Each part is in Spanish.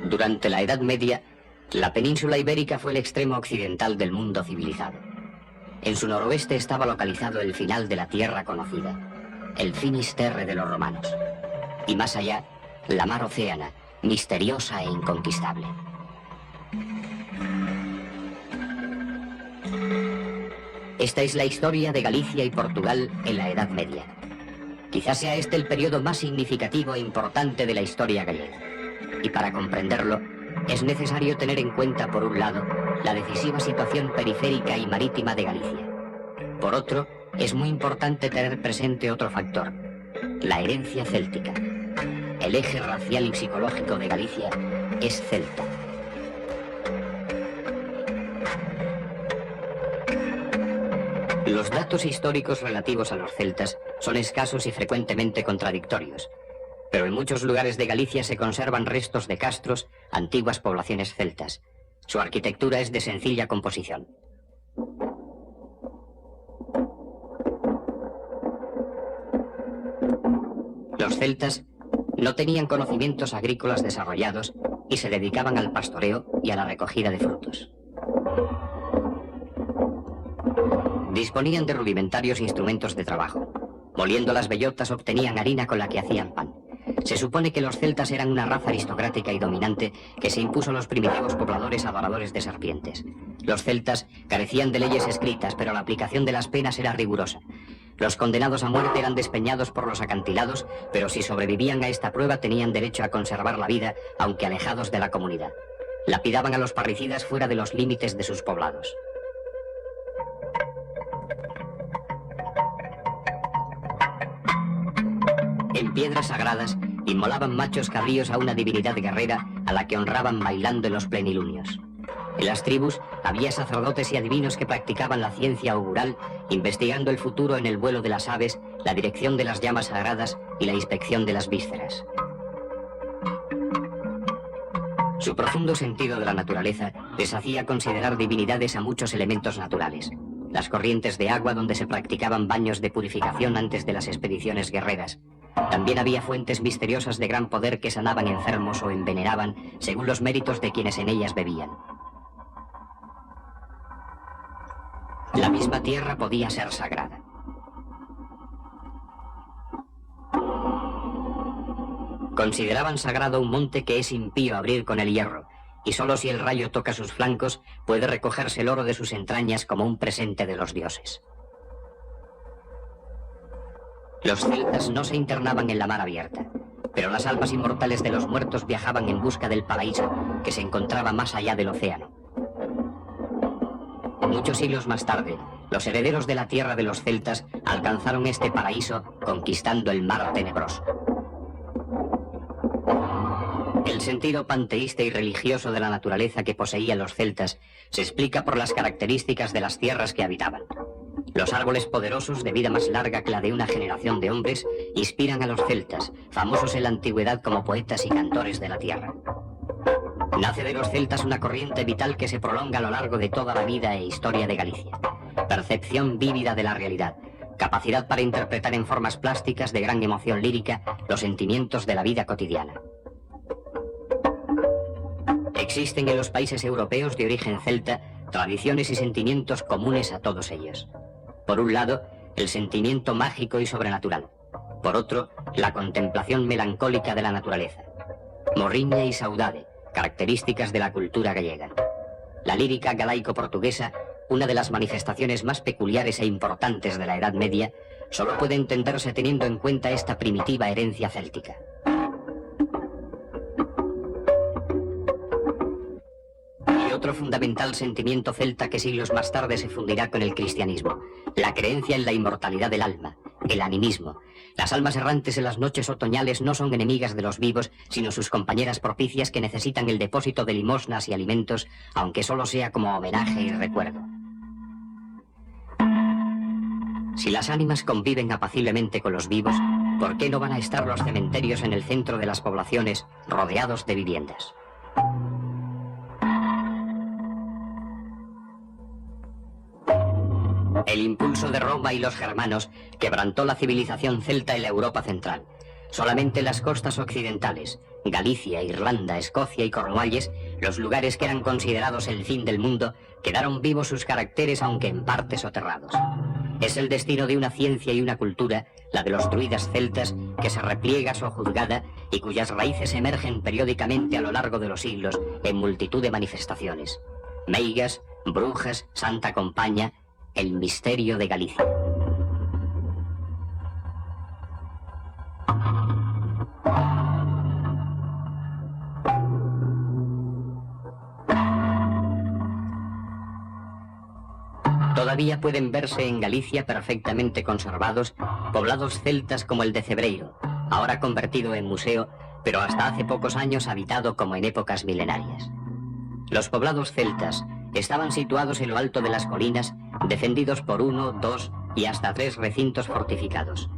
Durante la Edad Media, la península ibérica fue el extremo occidental del mundo civilizado. En su noroeste estaba localizado el final de la tierra conocida, el finis terrae de los romanos. Y más allá, la mar Océana, misteriosa e inconquistable. Esta es la historia de Galicia y Portugal en la Edad Media. Quizás sea este el periodo más significativo e importante de la historia gallega. Y para comprenderlo, es necesario tener en cuenta, por un lado, la decisiva situación periférica y marítima de Galicia. Por otro, es muy importante tener presente otro factor, la herencia céltica. El eje racial y psicológico de Galicia es celta. Los datos históricos relativos a los celtas son escasos y frecuentemente contradictorios, pero en muchos lugares de Galicia se conservan restos de castros, antiguas poblaciones celtas. Su arquitectura es de sencilla composición. Los celtas no tenían conocimientos agrícolas desarrollados y se dedicaban al pastoreo y a la recogida de frutos. Disponían de rudimentarios instrumentos de trabajo. Moliendo las bellotas obtenían harina con la que hacían pan. Se supone que los celtas eran una raza aristocrática y dominante que se impuso a los primitivos pobladores adoradores de serpientes. Los celtas carecían de leyes escritas, pero la aplicación de las penas era rigurosa. Los condenados a muerte eran despeñados por los acantilados, pero si sobrevivían a esta prueba tenían derecho a conservar la vida, aunque alejados de la comunidad. Lapidaban a los parricidas fuera de los límites de sus poblados. En piedras sagradas, inmolaban machos cabríos a una divinidad guerrera a la que honraban bailando en los plenilunios. En las tribus había sacerdotes y adivinos que practicaban la ciencia augural, investigando el futuro en el vuelo de las aves, la dirección de las llamas sagradas y la inspección de las vísceras. Su profundo sentido de la naturaleza les hacía considerar divinidades a muchos elementos naturales. Las corrientes de agua donde se practicaban baños de purificación antes de las expediciones guerreras. También había fuentes misteriosas de gran poder que sanaban enfermos o envenenaban según los méritos de quienes en ellas bebían. La misma tierra podía ser sagrada. Consideraban sagrado un monte que es impío abrir con el hierro, y solo si el rayo toca sus flancos puede recogerse el oro de sus entrañas como un presente de los dioses. Los celtas no se internaban en la mar abierta, pero las almas inmortales de los muertos viajaban en busca del paraíso que se encontraba más allá del océano. Muchos siglos más tarde, los herederos de la tierra de los celtas alcanzaron este paraíso conquistando el mar tenebroso. El sentido panteísta y religioso de la naturaleza que poseían los celtas se explica por las características de las tierras que habitaban. Los árboles poderosos, de vida más larga que la de una generación de hombres, inspiran a los celtas, famosos en la antigüedad como poetas y cantores de la tierra. Nace de los celtas una corriente vital que se prolonga a lo largo de toda la vida e historia de Galicia. Percepción vívida de la realidad, capacidad para interpretar en formas plásticas de gran emoción lírica los sentimientos de la vida cotidiana. Existen en los países europeos de origen celta tradiciones y sentimientos comunes a todos ellos. Por un lado, el sentimiento mágico y sobrenatural. Por otro, la contemplación melancólica de la naturaleza. Morriña y saudade, características de la cultura gallega. La lírica galaico-portuguesa, una de las manifestaciones más peculiares e importantes de la Edad Media, solo puede entenderse teniendo en cuenta esta primitiva herencia céltica. Otro fundamental sentimiento celta que siglos más tarde se fundirá con el cristianismo, la creencia en la inmortalidad del alma, el animismo. Las almas errantes en las noches otoñales no son enemigas de los vivos, sino sus compañeras propicias que necesitan el depósito de limosnas y alimentos, aunque solo sea como homenaje y recuerdo. Si las ánimas conviven apaciblemente con los vivos, ¿por qué no van a estar los cementerios en el centro de las poblaciones, rodeados de viviendas? El impulso de Roma y los germanos quebrantó la civilización celta en la Europa central. Solamente las costas occidentales, Galicia, Irlanda, Escocia y Cornualles, los lugares que eran considerados el fin del mundo, quedaron vivos sus caracteres aunque en parte soterrados. Es el destino de una ciencia y una cultura, la de los druidas celtas, que se repliega sojuzgada y cuyas raíces emergen periódicamente a lo largo de los siglos en multitud de manifestaciones. Meigas, brujas, Santa Compaña, el misterio de Galicia. Todavía pueden verse en Galicia perfectamente conservados poblados celtas como el de Cebreiro, ahora convertido en museo, pero hasta hace pocos años habitado como en épocas milenarias. Los poblados celtas estaban situados en lo alto de las colinas, defendidos por 1, 2 y hasta 3 recintos fortificados.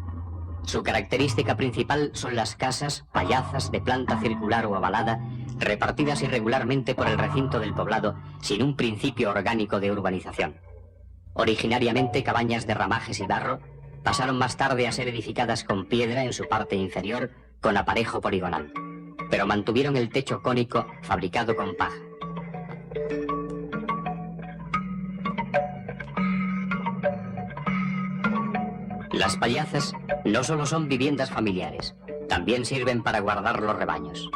Su característica principal son las casas, pallazas de planta circular o ovalada, repartidas irregularmente por el recinto del poblado, sin un principio orgánico de urbanización. Originariamente cabañas de ramajes y barro, pasaron más tarde a ser edificadas con piedra en su parte inferior, con aparejo poligonal, pero mantuvieron el techo cónico fabricado con paja. Las pallazas no solo son viviendas familiares, también sirven para guardar los rebaños.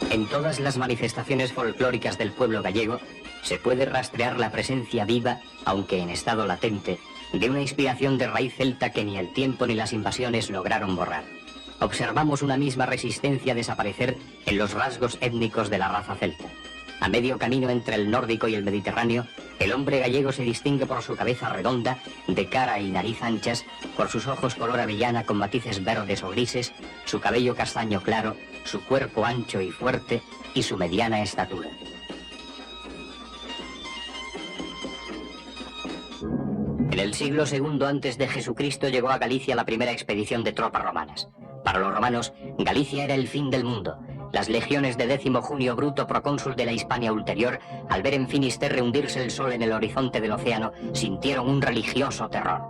En todas las manifestaciones folclóricas del pueblo gallego se puede rastrear la presencia viva, aunque en estado latente, de una inspiración de raíz celta que ni el tiempo ni las invasiones lograron borrar. Observamos una misma resistencia a desaparecer en los rasgos étnicos de la raza celta. A medio camino entre el nórdico y el mediterráneo, el hombre gallego se distingue por su cabeza redonda, de cara y nariz anchas, por sus ojos color avellana con matices verdes o grises, su cabello castaño claro, su cuerpo ancho y fuerte y su mediana estatura. En el siglo II antes de Jesucristo llegó a Galicia la primera expedición de tropas romanas. Para los romanos, Galicia era el fin del mundo. Las legiones de Décimo Junio Bruto, procónsul de la Hispania ulterior, al ver en Finisterre hundirse el sol en el horizonte del océano, sintieron un religioso terror.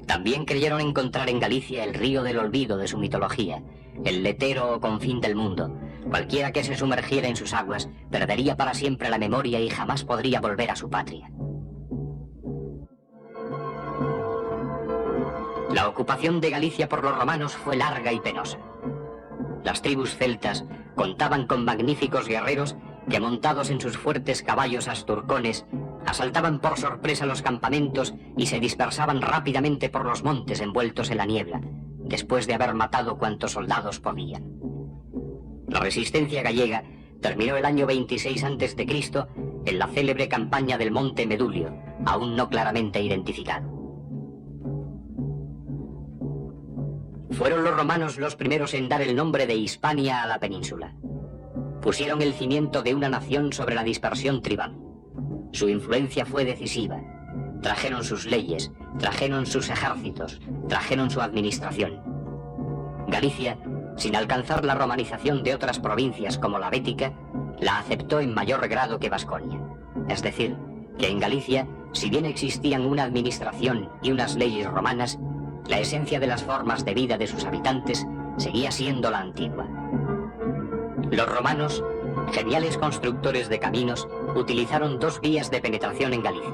También creyeron encontrar en Galicia el río del olvido de su mitología, el letero o confín del mundo. Cualquiera que se sumergiera en sus aguas perdería para siempre la memoria y jamás podría volver a su patria. La ocupación de Galicia por los romanos fue larga y penosa. Las tribus celtas contaban con magníficos guerreros que, montados en sus fuertes caballos asturcones, asaltaban por sorpresa los campamentos y se dispersaban rápidamente por los montes envueltos en la niebla, después de haber matado cuantos soldados podían. La resistencia gallega terminó el año 26 a.C. en la célebre campaña del Monte Medulio, aún no claramente identificado. Fueron los romanos los primeros en dar el nombre de Hispania a la península. Pusieron el cimiento de una nación sobre la dispersión tribal. Su influencia fue decisiva. Trajeron sus leyes, trajeron sus ejércitos, trajeron su administración. Galicia, sin alcanzar la romanización de otras provincias como la Bética, la aceptó en mayor grado que Vasconia. Es decir, que en Galicia, si bien existían una administración y unas leyes romanas, la esencia de las formas de vida de sus habitantes seguía siendo la antigua. Los romanos, geniales constructores de caminos, utilizaron 2 vías de penetración en Galicia.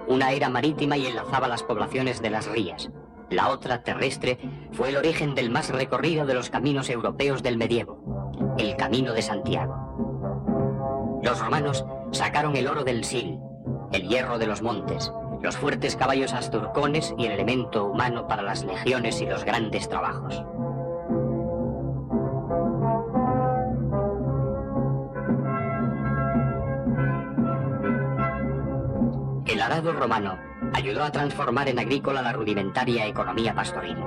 Una era marítima y enlazaba las poblaciones de las rías. La otra, terrestre, fue el origen del más recorrido de los caminos europeos del medievo, el Camino de Santiago. Los romanos sacaron el oro del Sil, el hierro de los montes, los fuertes caballos asturcones y el elemento humano para las legiones y los grandes trabajos. El arado romano ayudó a transformar en agrícola la rudimentaria economía pastoril.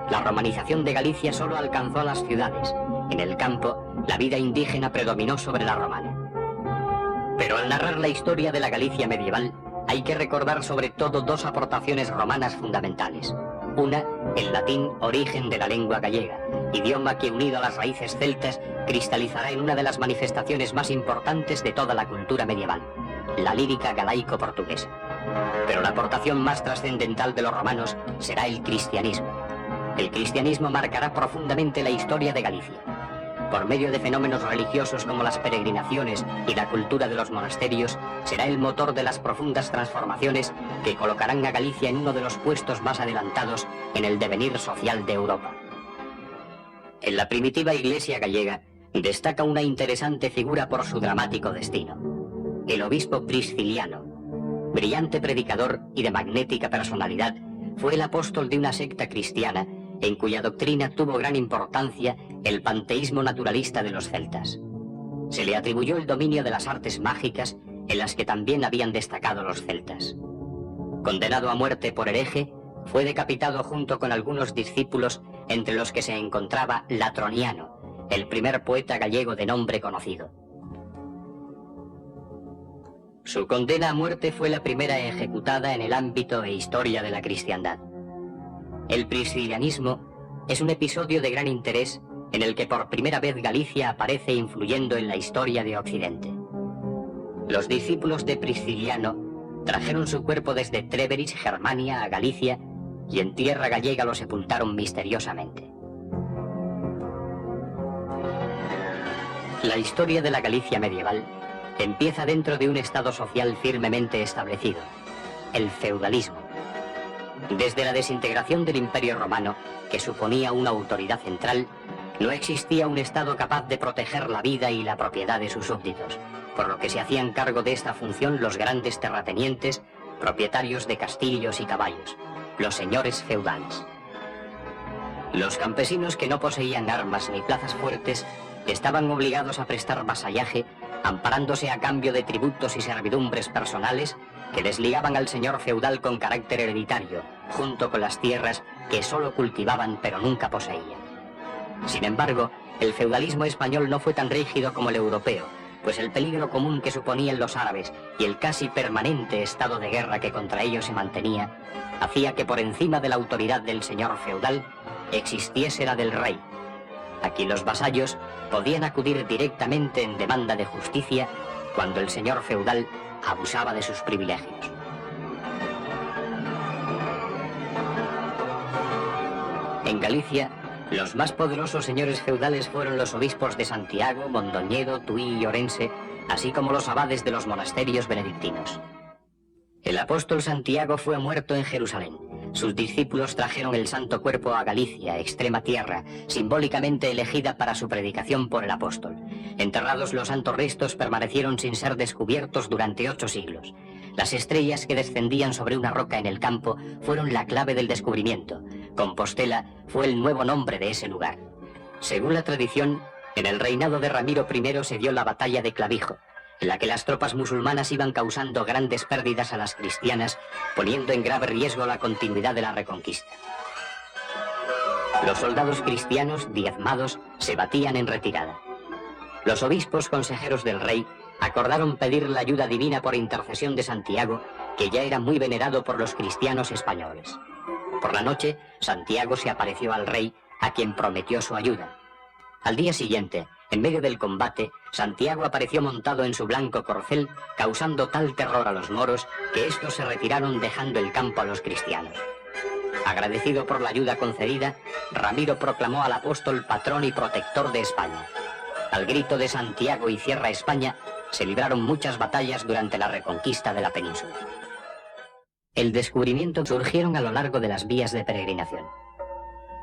La romanización de Galicia solo alcanzó a las ciudades. En el campo, la vida indígena predominó sobre la romana. Pero al narrar la historia de la Galicia medieval, hay que recordar sobre todo dos aportaciones romanas fundamentales. Una, el latín, origen de la lengua gallega, idioma que unido a las raíces celtas cristalizará en una de las manifestaciones más importantes de toda la cultura medieval, la lírica galaico-portuguesa. Pero la aportación más trascendental de los romanos será el cristianismo. El cristianismo marcará profundamente la historia de Galicia. Por medio de fenómenos religiosos como las peregrinaciones y la cultura de los monasterios, será el motor de las profundas transformaciones que colocarán a Galicia en uno de los puestos más adelantados en el devenir social de Europa. En la primitiva iglesia gallega destaca una interesante figura por su dramático destino: el obispo Prisciliano. Brillante predicador y de magnética personalidad, fue el apóstol de una secta cristiana en cuya doctrina tuvo gran importancia el panteísmo naturalista de los celtas. Se le atribuyó el dominio de las artes mágicas, en las que también habían destacado los celtas. Condenado a muerte por hereje, fue decapitado junto con algunos discípulos, entre los que se encontraba Latroniano, el primer poeta gallego de nombre conocido. Su condena a muerte fue la primera ejecutada en el ámbito e historia de la cristiandad. El priscilianismo es un episodio de gran interés en el que por primera vez Galicia aparece influyendo en la historia de Occidente. Los discípulos de Prisciliano trajeron su cuerpo desde Treveris, Germania, a Galicia, y en tierra gallega lo sepultaron misteriosamente. La historia de la Galicia medieval empieza dentro de un estado social firmemente establecido, el feudalismo. Desde la desintegración del Imperio Romano, que suponía una autoridad central, no existía un Estado capaz de proteger la vida y la propiedad de sus súbditos, por lo que se hacían cargo de esta función los grandes terratenientes, propietarios de castillos y caballos, los señores feudales. Los campesinos que no poseían armas ni plazas fuertes estaban obligados a prestar vasallaje, amparándose a cambio de tributos y servidumbres personales que les ligaban al señor feudal con carácter hereditario, junto con las tierras que solo cultivaban pero nunca poseían. Sin embargo, el feudalismo español no fue tan rígido como el europeo, pues el peligro común que suponían los árabes y el casi permanente estado de guerra que contra ellos se mantenía, hacía que por encima de la autoridad del señor feudal existiese la del rey. Aquí los vasallos podían acudir directamente en demanda de justicia cuando el señor feudal abusaba de sus privilegios. En Galicia, los más poderosos señores feudales fueron los obispos de Santiago, Mondoñedo, Tui y Orense, así como los abades de los monasterios benedictinos. El apóstol Santiago fue muerto en Jerusalén. Sus discípulos trajeron el santo cuerpo a Galicia, extrema tierra, simbólicamente elegida para su predicación por el apóstol. Enterrados, los santos restos permanecieron sin ser descubiertos durante 8 siglos. Las estrellas que descendían sobre una roca en el campo fueron la clave del descubrimiento. Compostela fue el nuevo nombre de ese lugar. Según la tradición, en el reinado de Ramiro I se dio la batalla de Clavijo, en la que las tropas musulmanas iban causando grandes pérdidas a las cristianas, poniendo en grave riesgo la continuidad de la reconquista. Los soldados cristianos, diezmados, se batían en retirada. Los obispos consejeros del rey acordaron pedir la ayuda divina por intercesión de Santiago, que ya era muy venerado por los cristianos españoles. Por la noche, Santiago se apareció al rey, a quien prometió su ayuda. Al día siguiente, en medio del combate, Santiago apareció montado en su blanco corcel, causando tal terror a los moros que estos se retiraron dejando el campo a los cristianos. Agradecido por la ayuda concedida, Ramiro proclamó al apóstol patrón y protector de España. Al grito de Santiago y cierra España, se libraron muchas batallas durante la reconquista de la península. El descubrimiento surgieron a lo largo de las vías de peregrinación.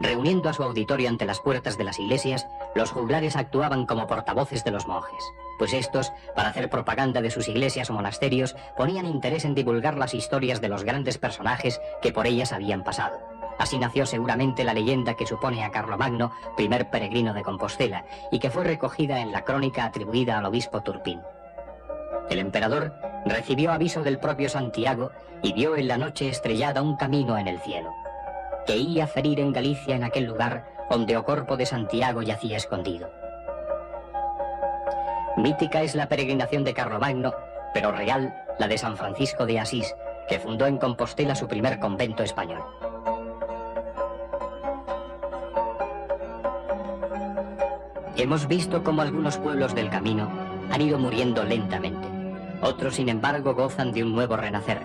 Reuniendo a su auditorio ante las puertas de las iglesias, los juglares actuaban como portavoces de los monjes. pues estos, para hacer propaganda de sus iglesias o monasterios, ponían interés en divulgar las historias de los grandes personajes que por ellas habían pasado. Así nació seguramente la leyenda que supone a Carlomagno, primer peregrino de Compostela, y que fue recogida en la crónica atribuida al obispo Turpín. El emperador recibió aviso del propio Santiago y vio en la noche estrellada un camino en el cielo, que iba a ferir en Galicia, en aquel lugar donde o corpo de Santiago yacía escondido. Mítica es la peregrinación de Carlomagno, pero real la de San Francisco de Asís, que fundó en Compostela su primer convento español. Hemos visto cómo algunos pueblos del camino han ido muriendo lentamente. Otros, sin embargo, gozan de un nuevo renacer.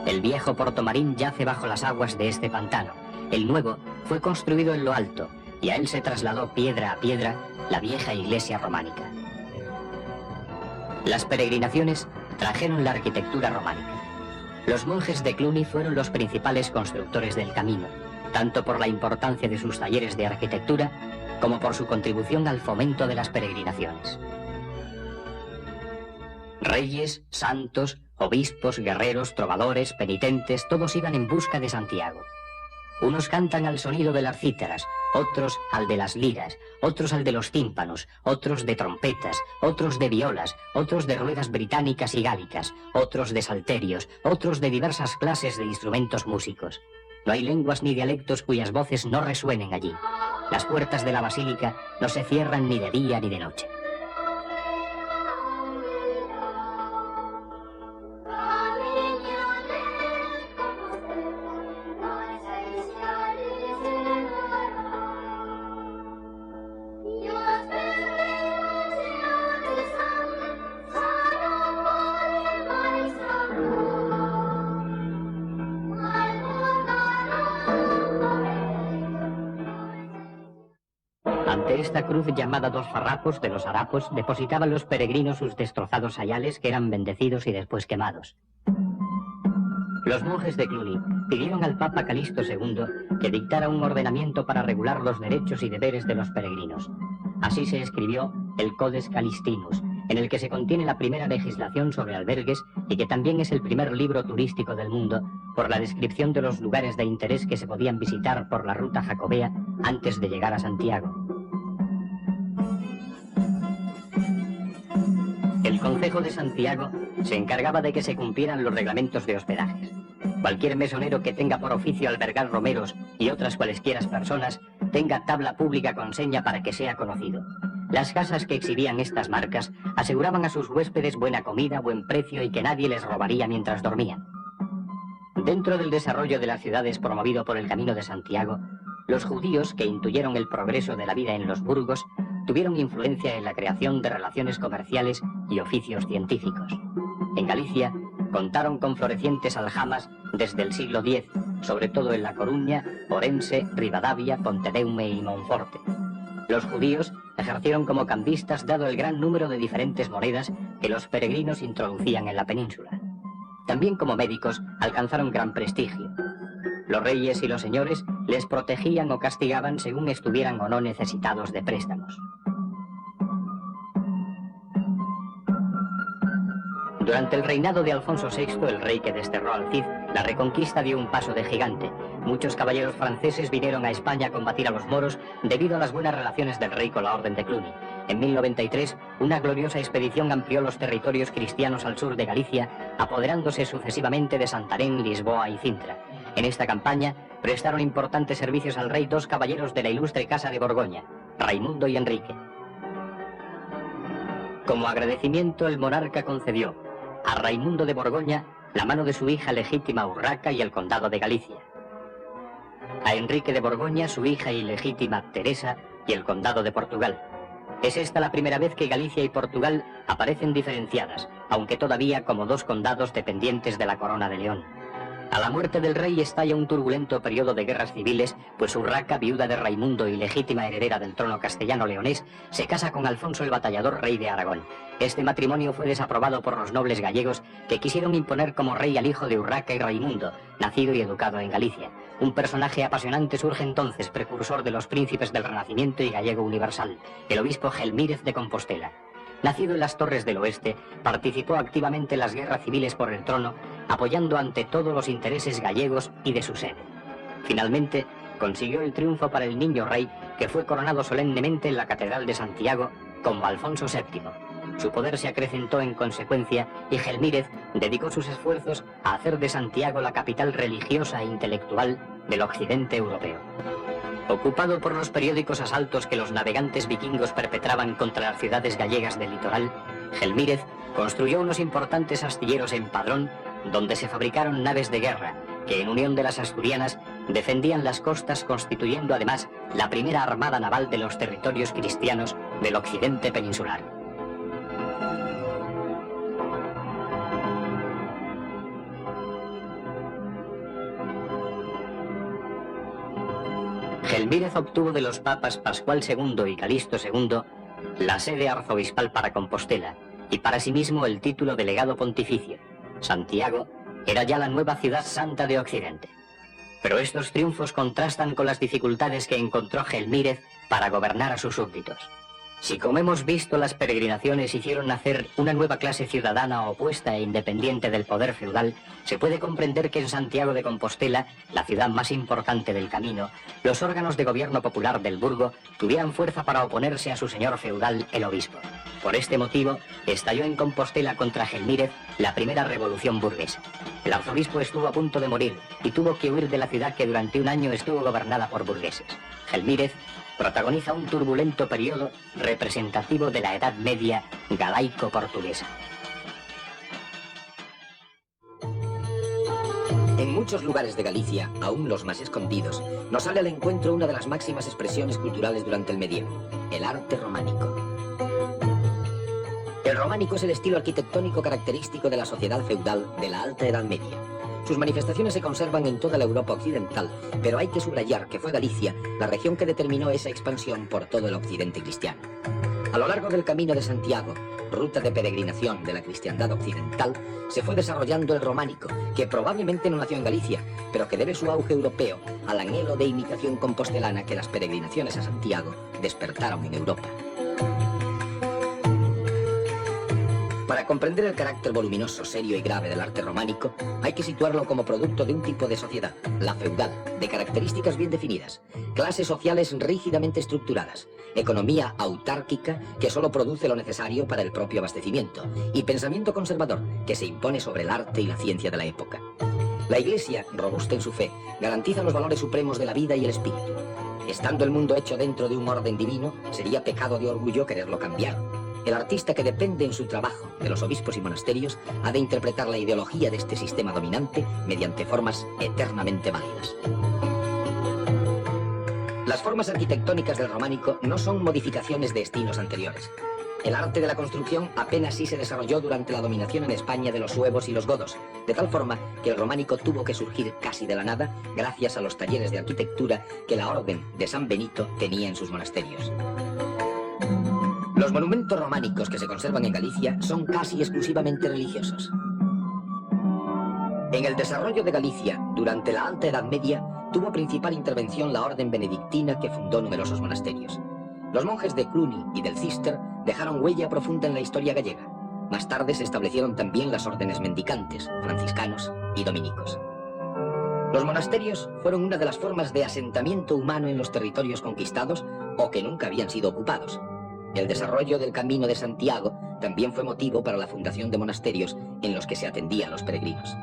El viejo Portomarín yace bajo las aguas de este pantano. El nuevo fue construido en lo alto, y a él se trasladó piedra a piedra la vieja iglesia románica. Las peregrinaciones trajeron la arquitectura románica. Los monjes de Cluny fueron los principales constructores del camino, tanto por la importancia de sus talleres de arquitectura como por su contribución al fomento de las peregrinaciones. Reyes, santos, obispos, guerreros, trovadores, penitentes, todos iban en busca de Santiago. Unos cantan al sonido de las cítaras, otros al de las liras, otros al de los tímpanos, otros de trompetas, otros de violas, otros de ruedas británicas y gálicas, otros de salterios, otros de diversas clases de instrumentos músicos. No hay lenguas ni dialectos cuyas voces no resuenen allí. Las puertas de la basílica no se cierran ni de día ni de noche. Ante esta cruz llamada dos farrapos de los harapos depositaban los peregrinos sus destrozados sayales, que eran bendecidos y después quemados. Los monjes de Cluny pidieron al Papa Calixto II que dictara un ordenamiento para regular los derechos y deberes de los peregrinos. Así se escribió el Codex Calixtinus, en el que se contiene la primera legislación sobre albergues y que también es el primer libro turístico del mundo por la descripción de los lugares de interés que se podían visitar por la ruta jacobea antes de llegar a Santiago. El Concejo de Santiago se encargaba de que se cumplieran los reglamentos de hospedajes. Cualquier mesonero que tenga por oficio albergar romeros y otras cualesquiera personas tenga tabla pública con seña para que sea conocido. Las casas que exhibían estas marcas aseguraban a sus huéspedes buena comida, buen precio y que nadie les robaría mientras dormían. Dentro del desarrollo de las ciudades promovido por el Camino de Santiago, los judíos, que intuyeron el progreso de la vida en los burgos, tuvieron influencia en la creación de relaciones comerciales y oficios científicos. En Galicia contaron con florecientes aljamas desde el siglo X, sobre todo en La Coruña, Orense, Ribadavia, Pontedeume y Monforte. Los judíos ejercieron como cambistas dado el gran número de diferentes monedas que los peregrinos introducían en la península. También como médicos alcanzaron gran prestigio. Los reyes y los señores les protegían o castigaban según estuvieran o no necesitados de préstamos. Durante el reinado de Alfonso VI, el rey que desterró al Cid, la reconquista dio un paso de gigante. Muchos caballeros franceses vinieron a España a combatir a los moros debido a las buenas relaciones del rey con la Orden de Cluny. En 1093, una gloriosa expedición amplió los territorios cristianos al sur de Galicia, apoderándose sucesivamente de Santarém, Lisboa y Cintra. En esta campaña prestaron importantes servicios al rey dos caballeros de la ilustre Casa de Borgoña, Raimundo y Enrique. Como agradecimiento, el monarca concedió a Raimundo de Borgoña la mano de su hija legítima Urraca y el condado de Galicia. A Enrique de Borgoña su hija ilegítima Teresa y el condado de Portugal. Es esta la primera vez que Galicia y Portugal aparecen diferenciadas, aunque todavía como dos condados dependientes de la Corona de León. A la muerte del rey estalla un turbulento periodo de guerras civiles, pues Urraca, viuda de Raimundo y legítima heredera del trono castellano-leonés, se casa con Alfonso el Batallador, rey de Aragón. Este matrimonio fue desaprobado por los nobles gallegos, que quisieron imponer como rey al hijo de Urraca y Raimundo, nacido y educado en Galicia. Un personaje apasionante surge entonces, precursor de los príncipes del Renacimiento y gallego universal, el obispo Gelmírez de Compostela. nacido en las Torres del Oeste, participó activamente en las guerras civiles por el trono, apoyando ante todo los intereses gallegos y de su sede. Finalmente, consiguió el triunfo para el niño rey, que fue coronado solemnemente en la Catedral de Santiago como Alfonso VII. Su poder se acrecentó en consecuencia y Gelmírez dedicó sus esfuerzos a hacer de Santiago la capital religiosa e intelectual del occidente europeo. Ocupado por los periódicos asaltos que los navegantes vikingos perpetraban contra las ciudades gallegas del litoral, Gelmírez construyó unos importantes astilleros en Padrón, donde se fabricaron naves de guerra, que en unión de las asturianas defendían las costas, constituyendo además la primera armada naval de los territorios cristianos del occidente peninsular. Gelmírez obtuvo de los papas Pascual II y Calixto II la sede arzobispal para Compostela y para sí mismo el título de legado pontificio. Santiago era ya la nueva ciudad santa de Occidente. Pero estos triunfos contrastan con las dificultades que encontró Gelmírez para gobernar a sus súbditos. Si, como hemos visto, las peregrinaciones hicieron nacer una nueva clase ciudadana opuesta e independiente del poder feudal, se puede comprender que en Santiago de Compostela, la ciudad más importante del camino, los órganos de gobierno popular del burgo tuvieran fuerza para oponerse a su señor feudal, el obispo. Por este motivo, estalló en Compostela contra Gelmírez la primera revolución burguesa. El arzobispo estuvo a punto de morir y tuvo que huir de la ciudad que durante un año estuvo gobernada por burgueses. Gelmírez protagoniza un turbulento periodo representativo de la Edad Media galaico-portuguesa. En muchos lugares de Galicia, aún los más escondidos, nos sale al encuentro una de las máximas expresiones culturales durante el medievo, el arte románico. El románico es el estilo arquitectónico característico de la sociedad feudal de la Alta Edad Media. Sus manifestaciones se conservan en toda la Europa occidental, pero hay que subrayar que fue Galicia la región que determinó esa expansión por todo el occidente cristiano. A lo largo del Camino de Santiago, ruta de peregrinación de la cristiandad occidental, se fue desarrollando el románico, que probablemente no nació en Galicia, pero que debe su auge europeo al anhelo de imitación compostelana que las peregrinaciones a Santiago despertaron en Europa. Para comprender el carácter voluminoso, serio y grave del arte románico, hay que situarlo como producto de un tipo de sociedad, la feudal, de características bien definidas, clases sociales rígidamente estructuradas, economía autárquica que solo produce lo necesario para el propio abastecimiento, y pensamiento conservador que se impone sobre el arte y la ciencia de la época. La Iglesia, robusta en su fe, garantiza los valores supremos de la vida y el espíritu. Estando el mundo hecho dentro de un orden divino, sería pecado de orgullo quererlo cambiar. El artista que depende en su trabajo de los obispos y monasterios ha de interpretar la ideología de este sistema dominante mediante formas eternamente válidas. Las formas arquitectónicas del románico no son modificaciones de estilos anteriores. El arte de la construcción apenas sí se desarrolló durante la dominación en España de los suevos y los godos, de tal forma que el románico tuvo que surgir casi de la nada gracias a los talleres de arquitectura que la Orden de San Benito tenía en sus monasterios. Los monumentos románicos que se conservan en Galicia son casi exclusivamente religiosos. En el desarrollo de Galicia, durante la Alta Edad Media, tuvo principal intervención la orden benedictina que fundó numerosos monasterios. Los monjes de Cluny y del Cister dejaron huella profunda en la historia gallega. Más tarde se establecieron también las órdenes mendicantes, franciscanos y dominicos. Los monasterios fueron una de las formas de asentamiento humano en los territorios conquistados o que nunca habían sido ocupados. El desarrollo del Camino de Santiago también fue motivo para la fundación de monasterios en los que se atendía a los peregrinos.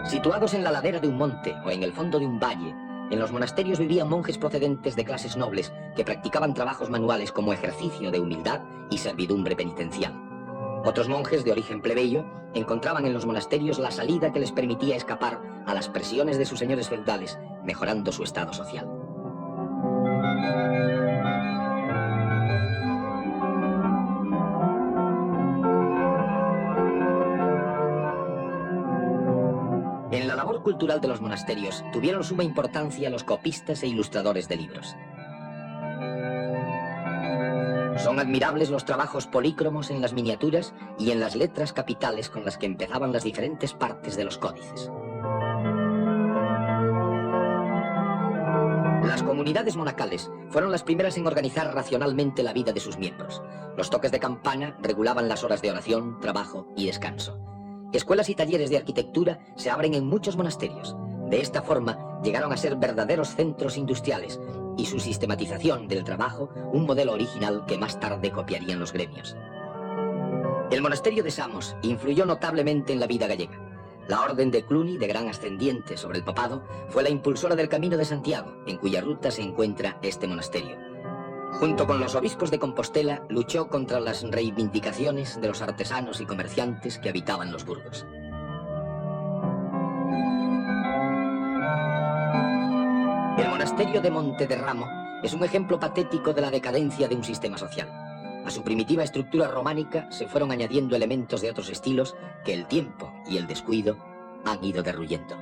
Situados en la ladera de un monte o en el fondo de un valle, en los monasterios vivían monjes procedentes de clases nobles que practicaban trabajos manuales como ejercicio de humildad y servidumbre penitencial. Otros monjes de origen plebeyo encontraban en los monasterios la salida que les permitía escapar a las presiones de sus señores feudales, mejorando su estado social. En la labor cultural de los monasterios tuvieron suma importancia los copistas e ilustradores de libros. Son admirables los trabajos polícromos en las miniaturas y en las letras capitales con las que empezaban las diferentes partes de los códices. Las comunidades comunidades monacales fueron las primeras en organizar racionalmente la vida de sus miembros. Los toques de campana regulaban las horas de oración, trabajo y descanso. Escuelas y talleres de arquitectura se abren en muchos monasterios. De esta forma, llegaron a ser verdaderos centros industriales y su sistematización del trabajo un modelo original que más tarde copiarían los gremios. El monasterio de Samos influyó notablemente en la vida gallega. La orden de Cluny, de gran ascendiente sobre el papado, fue la impulsora del Camino de Santiago, en cuya ruta se encuentra este monasterio. Junto con los obispos de Compostela, luchó contra las reivindicaciones de los artesanos y comerciantes que habitaban los burgos. El monasterio de Montederramo es un ejemplo patético de la decadencia de un sistema social. A su primitiva estructura románica se fueron añadiendo elementos de otros estilos que el tiempo y el descuido han ido derruyendo.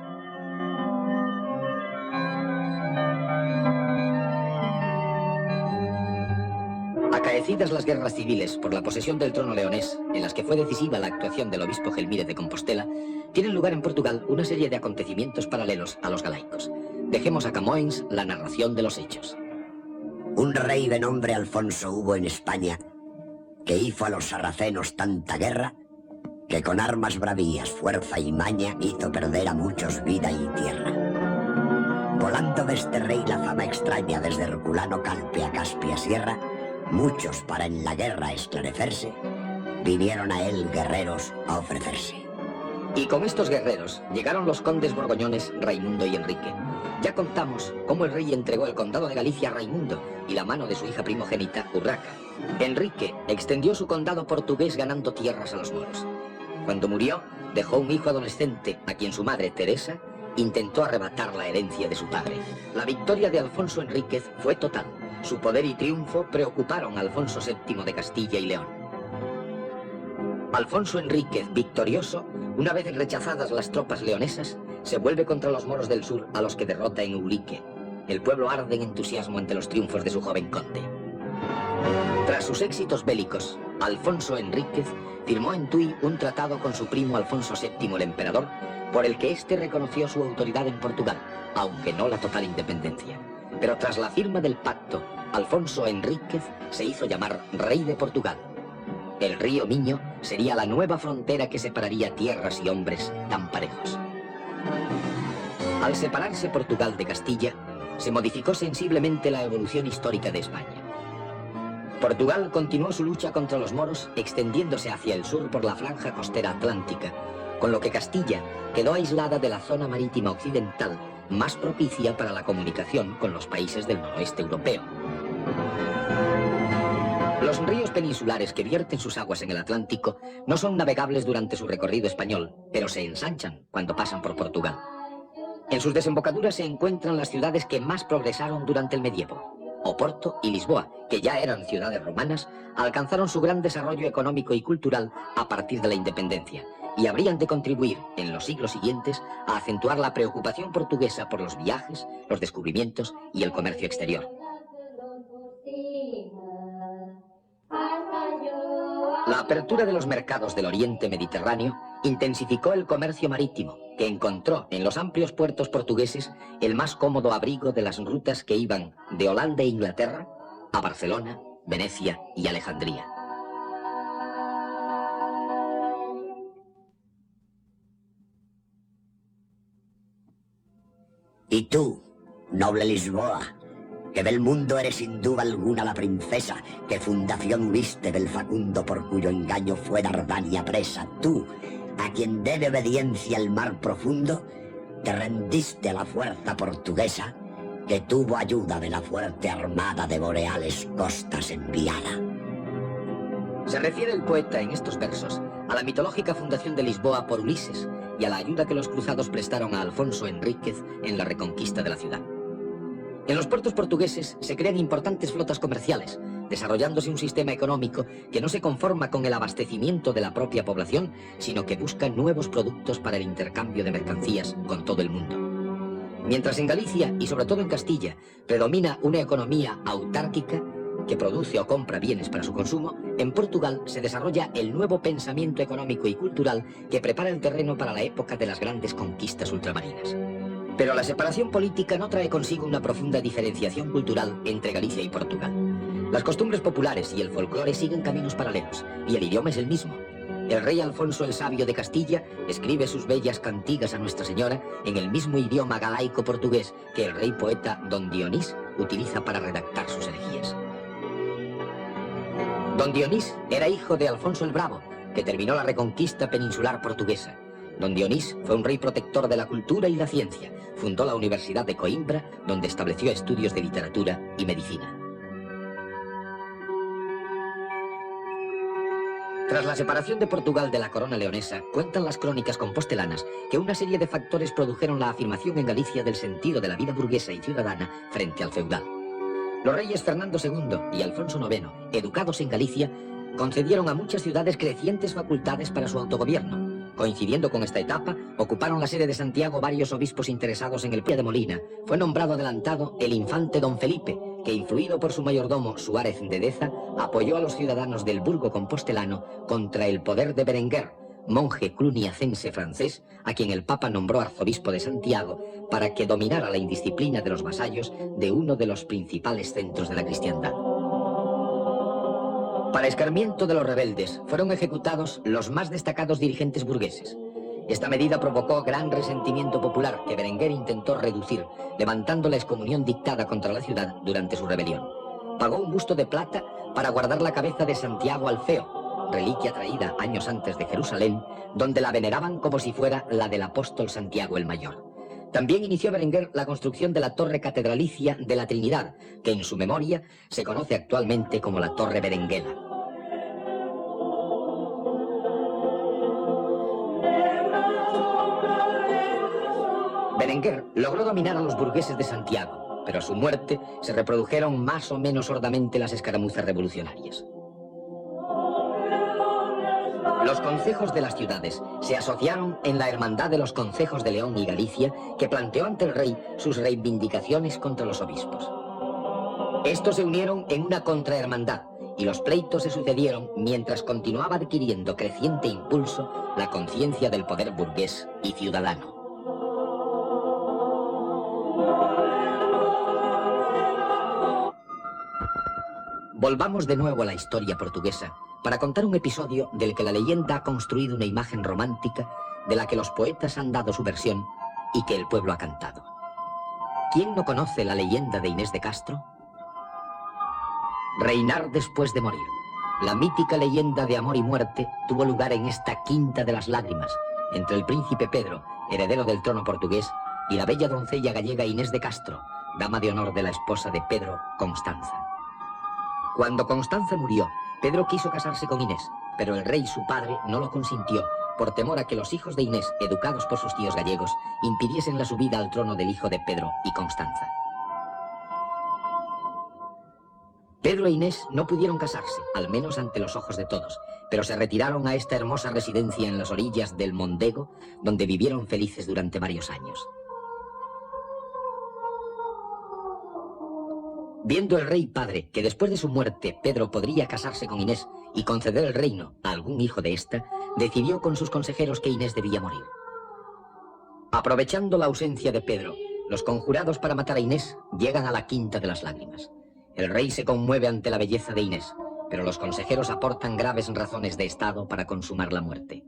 Acaecidas las guerras civiles por la posesión del trono leonés, en las que fue decisiva la actuación del obispo Gelmírez de Compostela, tienen lugar en Portugal una serie de acontecimientos paralelos a los galaicos. Dejemos a Camões la narración de los hechos. Un rey de nombre Alfonso hubo en España que hizo a los sarracenos tanta guerra que con armas bravías, fuerza y maña hizo perder a muchos vida y tierra. Volando de este rey la fama extraña desde Herculano Calpe a Caspia Sierra, muchos para en la guerra esclarecerse, vinieron a él guerreros a ofrecerse. Y con estos guerreros llegaron los condes borgoñones Raimundo y Enrique. Ya contamos cómo el rey entregó el condado de Galicia a Raimundo y la mano de su hija primogénita, Urraca. Enrique extendió su condado portugués ganando tierras a los moros. Cuando murió, dejó un hijo adolescente a quien su madre, Teresa, intentó arrebatar la herencia de su padre. La victoria de Alfonso Enríquez fue total. Su poder y triunfo preocuparon a Alfonso VII de Castilla y León. Alfonso Enríquez, victorioso, una vez rechazadas las tropas leonesas, se vuelve contra los moros del sur, a los que derrota en Ulique. El pueblo arde en entusiasmo ante los triunfos de su joven conde. Tras sus éxitos bélicos, Alfonso Enríquez firmó en Tui un tratado con su primo Alfonso VII el emperador, por el que éste reconoció su autoridad en Portugal, aunque no la total independencia. Pero tras la firma del pacto, Alfonso Enríquez se hizo llamar rey de Portugal. El río Miño sería la nueva frontera que separaría tierras y hombres tan parejos. Al separarse Portugal de Castilla, se modificó sensiblemente la evolución histórica de España. Portugal continuó su lucha contra los moros, extendiéndose hacia el sur por la franja costera atlántica, con lo que Castilla quedó aislada de la zona marítima occidental, más propicia para la comunicación con los países del noroeste europeo. Los ríos peninsulares que vierten sus aguas en el Atlántico no son navegables durante su recorrido español, pero se ensanchan cuando pasan por Portugal. En sus desembocaduras se encuentran las ciudades que más progresaron durante el medievo. Oporto y Lisboa, que ya eran ciudades romanas, alcanzaron su gran desarrollo económico y cultural a partir de la independencia, y habrían de contribuir, en los siglos siguientes, a acentuar la preocupación portuguesa por los viajes, los descubrimientos y el comercio exterior. La apertura de los mercados del oriente mediterráneo intensificó el comercio marítimo, que encontró en los amplios puertos portugueses el más cómodo abrigo de las rutas que iban de Holanda e Inglaterra a Barcelona, Venecia y Alejandría. Y tú, noble Lisboa, que del mundo eres sin duda alguna la princesa, que fundación viste del facundo por cuyo engaño fue Dardania presa, tú, a quien debe obediencia el mar profundo, te rendiste a la fuerza portuguesa, que tuvo ayuda de la fuerte armada de boreales costas enviada. Se refiere el poeta en estos versos a la mitológica fundación de Lisboa por Ulises y a la ayuda que los cruzados prestaron a Alfonso Enríquez en la reconquista de la ciudad. En los puertos portugueses se crean importantes flotas comerciales, desarrollándose un sistema económico que no se conforma con el abastecimiento de la propia población, sino que busca nuevos productos para el intercambio de mercancías con todo el mundo. Mientras en Galicia, y sobre todo en Castilla, predomina una economía autárquica que produce o compra bienes para su consumo, en Portugal se desarrolla el nuevo pensamiento económico y cultural que prepara el terreno para la época de las grandes conquistas ultramarinas. Pero la separación política no trae consigo una profunda diferenciación cultural entre Galicia y Portugal. Las costumbres populares y el folclore siguen caminos paralelos, y el idioma es el mismo. El rey Alfonso el Sabio de Castilla escribe sus bellas cantigas a Nuestra Señora en el mismo idioma galaico-portugués que el rey poeta Don Dionís utiliza para redactar sus elegías. Don Dionís era hijo de Alfonso el Bravo, que terminó la reconquista peninsular portuguesa. Don Dionís fue un rey protector de la cultura y la ciencia. Fundó la Universidad de Coimbra, donde estableció estudios de literatura y medicina. Tras la separación de Portugal de la corona leonesa, cuentan las crónicas compostelanas que una serie de factores produjeron la afirmación en Galicia del sentido de la vida burguesa y ciudadana frente al feudal. Los reyes Fernando II y Alfonso IX, educados en Galicia, concedieron a muchas ciudades crecientes facultades para su autogobierno. Coincidiendo con esta etapa, ocuparon la sede de Santiago varios obispos interesados en el Pía de Molina. Fue nombrado adelantado el infante don Felipe, que influido por su mayordomo Suárez de Deza, apoyó a los ciudadanos del Burgo compostelano contra el poder de Berenguer, monje cluniacense francés, a quien el Papa nombró arzobispo de Santiago para que dominara la indisciplina de los vasallos de uno de los principales centros de la cristiandad. Para escarmiento de los rebeldes, fueron ejecutados los más destacados dirigentes burgueses. Esta medida provocó gran resentimiento popular que Berenguer intentó reducir, levantando la excomunión dictada contra la ciudad durante su rebelión. Pagó un busto de plata para guardar la cabeza de Santiago Alfeo, reliquia traída años antes de Jerusalén, donde la veneraban como si fuera la del apóstol Santiago el Mayor. También inició Berenguer la construcción de la torre catedralicia de la Trinidad, que en su memoria se conoce actualmente como la Torre Berenguela. Berenguer logró dominar a los burgueses de Santiago, pero a su muerte se reprodujeron más o menos sordamente las escaramuzas revolucionarias. Los concejos de las ciudades se asociaron en la Hermandad de los Concejos de León y Galicia, que planteó ante el rey sus reivindicaciones contra los obispos. Estos se unieron en una contrahermandad y los pleitos se sucedieron mientras continuaba adquiriendo creciente impulso la conciencia del poder burgués y ciudadano. Volvamos de nuevo a la historia portuguesa para contar un episodio del que la leyenda ha construido una imagen romántica, de la que los poetas han dado su versión y que el pueblo ha cantado. ¿Quién no conoce la leyenda de Inés de Castro? Reinar después de morir. La mítica leyenda de amor y muerte tuvo lugar en esta Quinta de las Lágrimas, entre el príncipe Pedro, heredero del trono portugués, y la bella doncella gallega Inés de Castro, dama de honor de la esposa de Pedro, Constanza. Cuando Constanza murió, Pedro quiso casarse con Inés, pero el rey, su padre, no lo consintió, por temor a que los hijos de Inés, educados por sus tíos gallegos, impidiesen la subida al trono del hijo de Pedro y Constanza. Pedro e Inés no pudieron casarse, al menos ante los ojos de todos, pero se retiraron a esta hermosa residencia en las orillas del Mondego, donde vivieron felices durante varios años. Viendo el rey padre que después de su muerte Pedro podría casarse con Inés y conceder el reino a algún hijo de ésta, decidió con sus consejeros que Inés debía morir. Aprovechando la ausencia de Pedro, los conjurados para matar a Inés llegan a la Quinta de las Lágrimas. El rey se conmueve ante la belleza de Inés, pero los consejeros aportan graves razones de estado para consumar la muerte.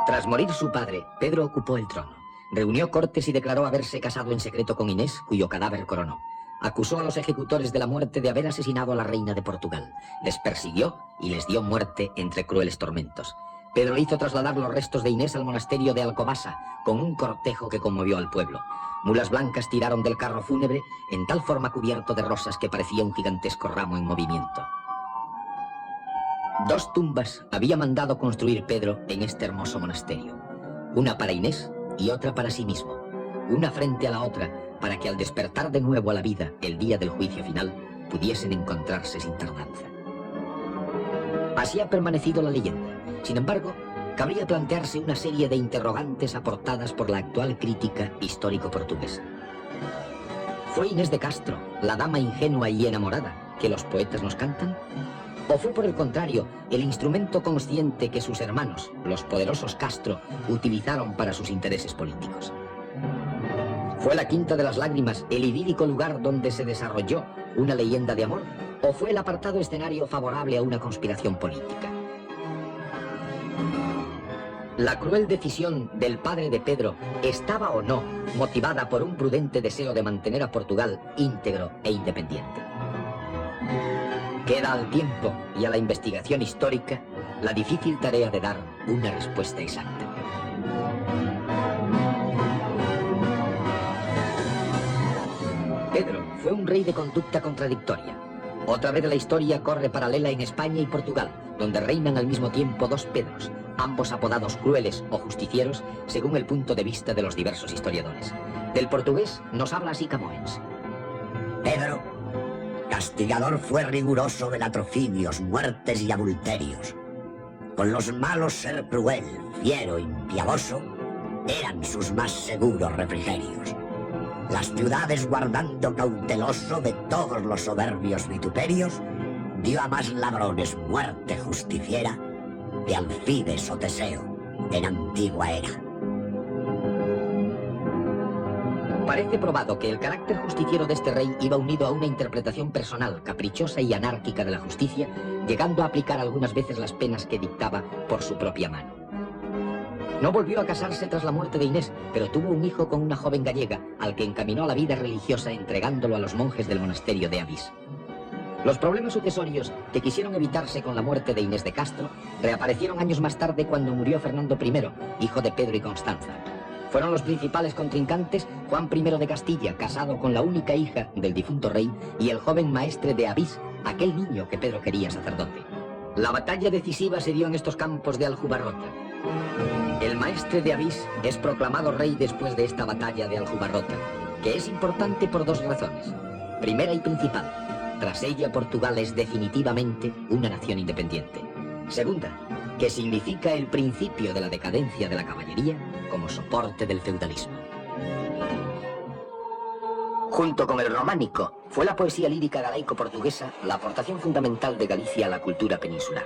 Tras morir su padre, Pedro ocupó el trono. Reunió cortes y declaró haberse casado en secreto con Inés, cuyo cadáver coronó. Acusó a los ejecutores de la muerte de haber asesinado a la reina de Portugal. Les persiguió y les dio muerte entre crueles tormentos. Pedro hizo trasladar los restos de Inés al monasterio de Alcobaça, con un cortejo que conmovió al pueblo. Mulas blancas tiraron del carro fúnebre, en tal forma cubierto de rosas que parecía un gigantesco ramo en movimiento. 2 tumbas había mandado construir Pedro en este hermoso monasterio. Una para Inés y otra para sí mismo, una frente a la otra, para que al despertar de nuevo a la vida el día del juicio final, pudiesen encontrarse sin tardanza. Así ha permanecido la leyenda. Sin embargo, cabría plantearse una serie de interrogantes aportadas por la actual crítica histórico-portuguesa. ¿Fue Inés de Castro la dama ingenua y enamorada que los poetas nos cantan? ¿O fue, por el contrario, el instrumento consciente que sus hermanos, los poderosos Castro, utilizaron para sus intereses políticos? ¿Fue la Quinta de las Lágrimas el idílico lugar donde se desarrolló una leyenda de amor? ¿O fue el apartado escenario favorable a una conspiración política? ¿La cruel decisión del padre de Pedro estaba o no motivada por un prudente deseo de mantener a Portugal íntegro e independiente? Queda al tiempo y a la investigación histórica la difícil tarea de dar una respuesta exacta. Pedro fue un rey de conducta contradictoria. Otra vez la historia corre paralela en España y Portugal, donde reinan al mismo tiempo dos Pedros, ambos apodados crueles o justicieros, según el punto de vista de los diversos historiadores. Del portugués nos habla así Camoens. Pedro, castigador, fue riguroso de latrocinios, muertes y adulterios. Con los malos ser cruel, fiero, impiedoso, eran sus más seguros refrigerios. Las ciudades guardando cauteloso de todos los soberbios vituperios, dio a más ladrones muerte justiciera de Alcides o Teseo en antigua era. Parece probado que el carácter justiciero de este rey iba unido a una interpretación personal, caprichosa y anárquica de la justicia, llegando a aplicar algunas veces las penas que dictaba por su propia mano. No volvió a casarse tras la muerte de Inés, pero tuvo un hijo con una joven gallega, al que encaminó a la vida religiosa entregándolo a los monjes del monasterio de Avís. Los problemas sucesorios que quisieron evitarse con la muerte de Inés de Castro reaparecieron años más tarde cuando murió Fernando I, hijo de Pedro y Constanza. Fueron los principales contrincantes Juan I de Castilla, casado con la única hija del difunto rey, y el joven maestre de Avís, aquel niño que Pedro quería sacerdote. La batalla decisiva se dio en estos campos de Aljubarrota. El maestre de Avís es proclamado rey después de esta batalla de Aljubarrota, que es importante por dos razones. Primera y principal, tras ella Portugal es definitivamente una nación independiente. Segunda, que significa el principio de la decadencia de la caballería como soporte del feudalismo. Junto con el románico, fue la poesía lírica galaico-portuguesa la aportación fundamental de Galicia a la cultura peninsular.